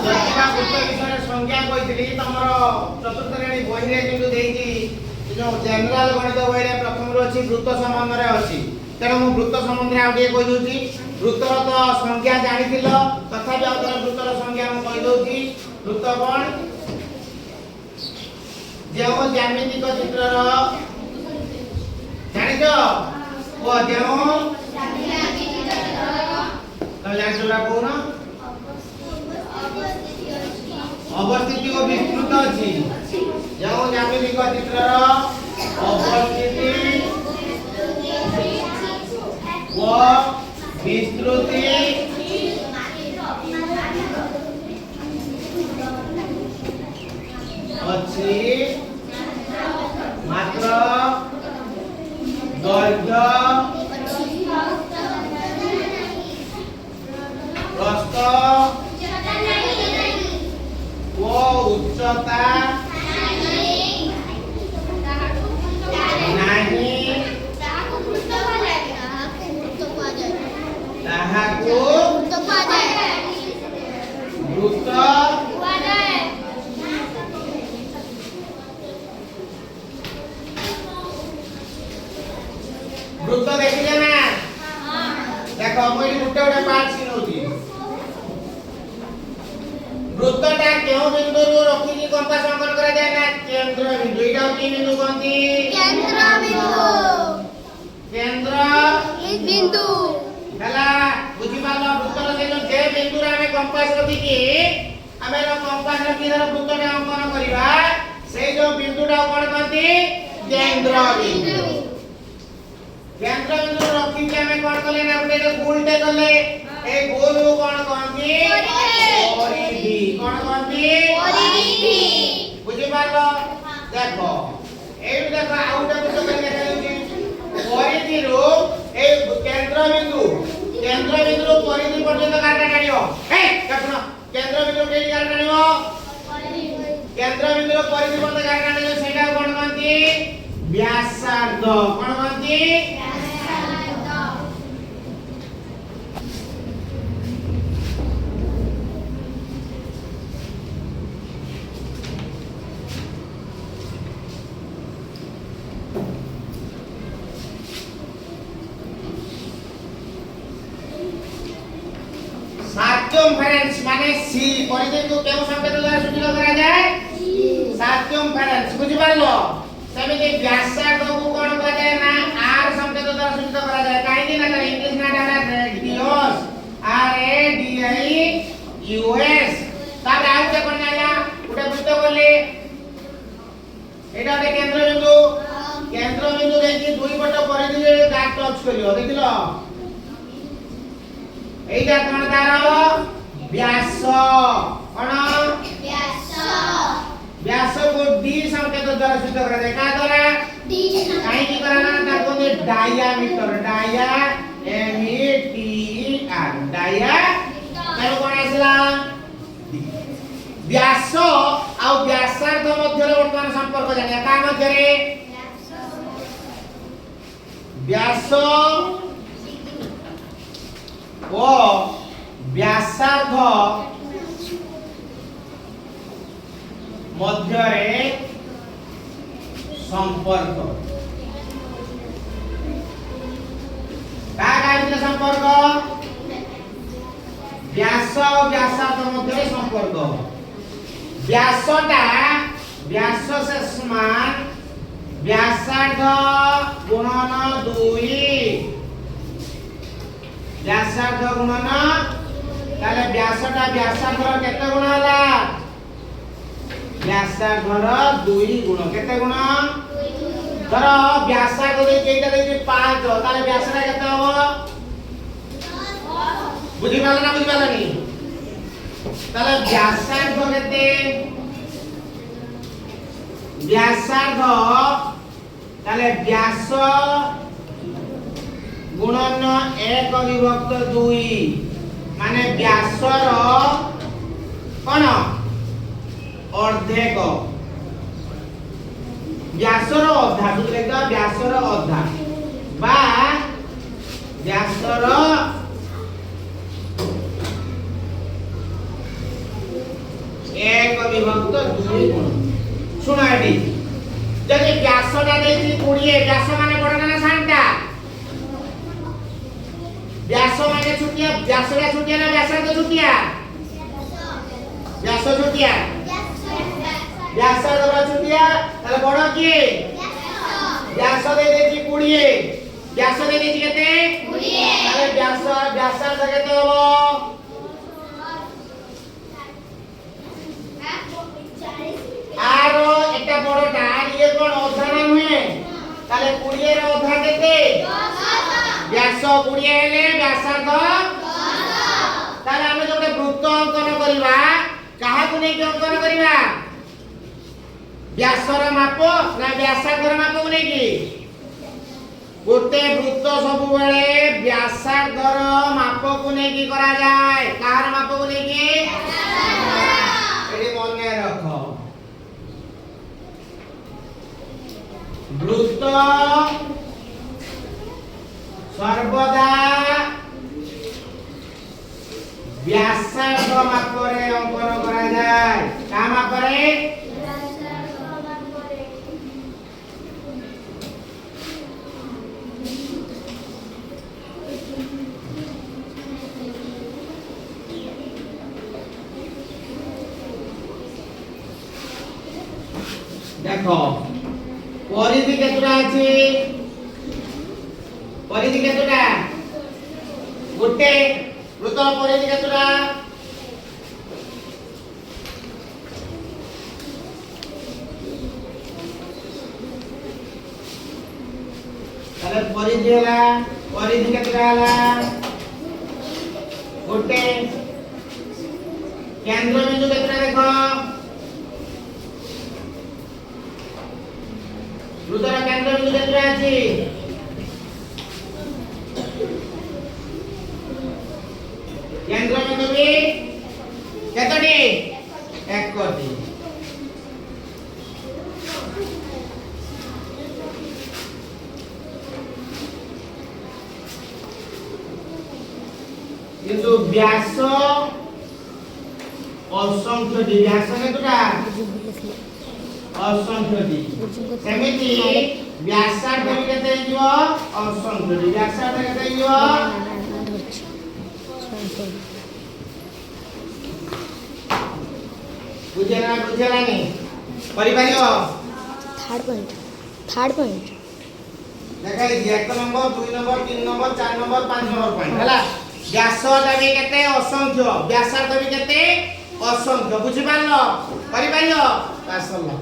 प्रतिभा वृत्त विषय संज्ञा कहितली तमरो चतुर्थ श्रेणी बही रे किंतु देइची जो जनरल गणित बही रे प्रथम रो अछि वृत्त संबंध रे अछि तेणु मु वृत्त संबंध रे आउटे कहि दोची वृत्तर तो संज्ञा जानिथिलो तथापि आउतर वृत्तर संज्ञा मु कहि दोची वृत्त कोन जेओ ज्यामितिक चित्र रो जानिजो ओ जेओ ज्यामितिक चित्र रो तो जान जोरा कोन अवस्थिति को विस्तृत अछि जो ज्यामितिक चित्र रो अवस्थिति व विस्तृति अछि मात्र दैर्घ्य प्रस्थ वो उच्चता नहीं ताहाको वृत्त वृत्त देखिले ना देखो मोई गुटे गुटे पार्ट सिनोती वृत्तटा केउ बिंदु रो रखि कंपास अंकन करा जाय ना केंद्र बिंदु इटा कि बिंदु कोंती केंद्र बिंदु हला बुझी पालो वृत्तर से जो जे बिंदु रे हमें कंपास रखि कि हमें रो कंपास रखि धर वृत्तटा अंकन करिवा से जो बिंदुटा कोन कोंती केंद्र बिंदु केंद्र बिंदु रखि के हमें कोन करले ना गुटे गोलटे करले ए गोल को कोन कोंती परिधि कोन कोंती परिधि बुझी पालो देखो ए देखो आउटा वृत्त कर देखा जाउची परिधि रो ए केंद्र बिंदु रो परिधि पर्यंत काटा काटियो ए देखो केंद्र बिंदु केडी काटा काटियो परिधि केंद्र बिंदु रो परिधि पर्यंत काटा काटियो सेटा कोन कोंती व्यासार्ध कोन कोंती सार्कमफेरेंस माने सी परिधि को केउ संकेत द्वारा सूचित करा जाय सार्कमफेरेंस बुझि पारलो सेमिति व्यासार्ध को कोन करा जाय ना आर संकेत द्वारा सूचित करा जाय काई दिन ना इंग्लिश ना डाला radius R A D I U S तापर आउ के कोन आया उठे वृत्त बोले एटा दे केंद्र बिंदु देखि दुई पट परिधि रे दाग टच करियो देखिलो एटा कोन तारो व्यास कोन व्यास को डी संकेत द्वारा सूचित करा जाय का द्वारा डी काई की कराना ता कोने diameter dia M E T R dia तारो कोन आसला व्यास आ व्यासार्ध मध्य रे वर्तमान संपर्क जानिया का मध्य रे व्यास ओ व्यासार्ध मध्य रे संपर्क का काइले संपर्क व्यास और व्यासार्ध मध्य रे संपर्क व्यासटा व्यास से समान व्यासार्ध गुणन 2 व्यासार्ध गुणन ताले व्यासटा व्यासार्ध केते गुण हला व्यासार्ध 2 गुण केते गुण धर व्यासार्ध दे केटा दे 5 ताले व्यासटा केते हो बुझी पाला ना बुझी पाला नी ताले व्यासार्ध केते व्यासार्ध ताले व्यास गुणन 1 विभक्त 2 माने व्यासर कोन अर्धेक व्यासर अधा बुझलेगा व्यासर अधा बा व्यासर ବିଭକ୍ତ 2 ଗୁଣ শুনো এটি যদি ব্যাসটা দেইছি 20 ব্যাস মানে বড় না সানটা ব্যাস মানে ছুটিয়া ব্যাসটা ছুটিয়া না ব্যাসার্ধ ছুটিয়া ব্যাস ছুটিয়া ব্যাসার্ধ বড় ছুটিয়া তাহলে বড় কি ব্যাস দেই দেইছি 20 ব্যাস দেই দেইছি কতে 20 তাহলে ব্যাসার্ধ কত হলো आरो একটা বড়টা আর ইয়ে কোন অধা না নহে তাহলে 20 এর অধা কতে 10 ব্যাস 20 হেলে ব্যাসার্ধ 10 তাহলে আমি যখন বৃত্ত অঙ্কন করিবা কাহাকু নেই অঙ্কন করিবা ব্যাসর মাপ না ব্যাসার্ধর মাপকু নেই কি গোটে বৃত্ত সবু বেলে ব্যাসার্ধর মাপকু নেই কি করা যায় কাহার মাপকু নেই কি এটি মনে রাখো বৃত্ত সর্বদা ব্যাসার্ধ মাপরে অঙ্কন করা যায় কা মাপরে ব্যাসার্ধ মাপরে দেখো परिधि केतुटा अछि परिधि केतुटा गोटे वृत्त परिधि केतुटा ताले परिधि हला परिधि केतुटा हला गोटे केंद्र बिंदु केतुटा देखो वृत्तर केंद्र बिंदु केतुटा अछि केंद्र बिंदु भी केतोटी एकटी किंतु व्यास असंख्यटी व्यास केतुटा असंख्यटी सेमिति व्यासार्ध भी केते हियो असंख्यटी व्यासार्ध केते हियो बुझेना नहीं करि पारियो थर्ड पॉइंट देखाई 1 number 2 number 3 number 4 number 5 number point हला व्यासार्ध भी केते असंख्य व्यासार्ध भी केते असंख्य बुझि पारलो करि पारियो पास हलो